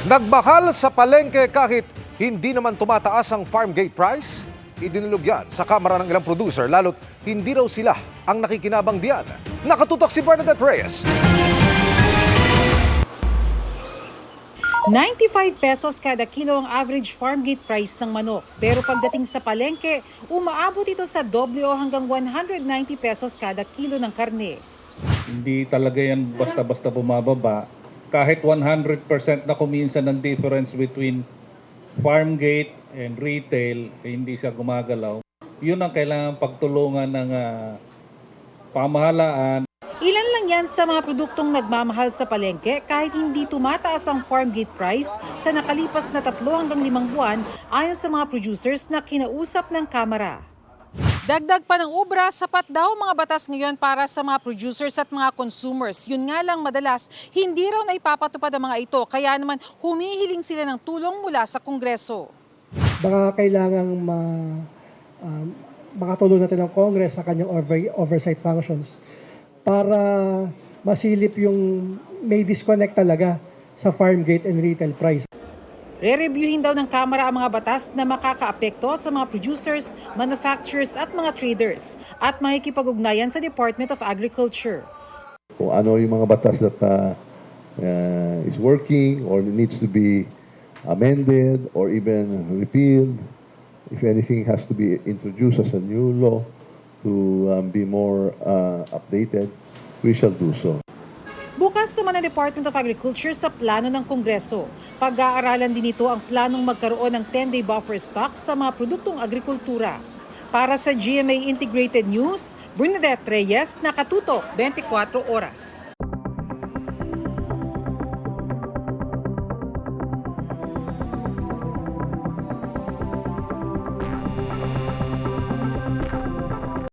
Nagmahal sa palengke kahit hindi naman tumataas ang farm gate price? Idinulog yan sa kamera ng ilang producer lalo't hindi raw sila ang nakikinabang diyan. Nakatutok si Bernadette Reyes. 95 pesos kada kilo ang average farm gate price ng manok. Pero pagdating sa palengke, umaabot ito sa doble o hanggang 190 pesos kada kilo ng karne. Hindi talaga yan basta-basta bumababa. Kahit 100% na kuminsan ng difference between farm gate and retail, hindi siya gumagalaw. Yun ang kailangan pagtulungan ng pamahalaan. Ilan lang yan sa mga produktong nagmamahal sa palengke kahit hindi tumataas ang farm gate price sa nakalipas na 3 hanggang 5 buwan ayon sa mga producers na kinausap ng kamera. Dagdag pa ng ubra, sapat daw mga batas ngayon para sa mga producers at mga consumers. Yun nga lang madalas, hindi raw na ipapatupad ang mga ito. Kaya naman humihiling sila ng tulong mula sa Kongreso. Baka kailangang makatulong natin ng Congress sa kanyang oversight functions para masilip yung may disconnect talaga sa farm gate and retail price. Re-reviewin daw ng Kamara ang mga batas na makakaapekto sa mga producers, manufacturers at mga traders at makikipag-ugnayan sa Department of Agriculture. Kung ano yung mga batas that is working or needs to be amended or even repealed, if anything has to be introduced as a new law to be more updated, we shall do so. Bukas naman ang Department of Agriculture sa plano ng Kongreso. Pag-aaralan din ito ang planong magkaroon ng 10-day buffer stock sa mga produktong agrikultura. Para sa GMA Integrated News, Bernadette Reyes, Nakatutok, 24 Oras.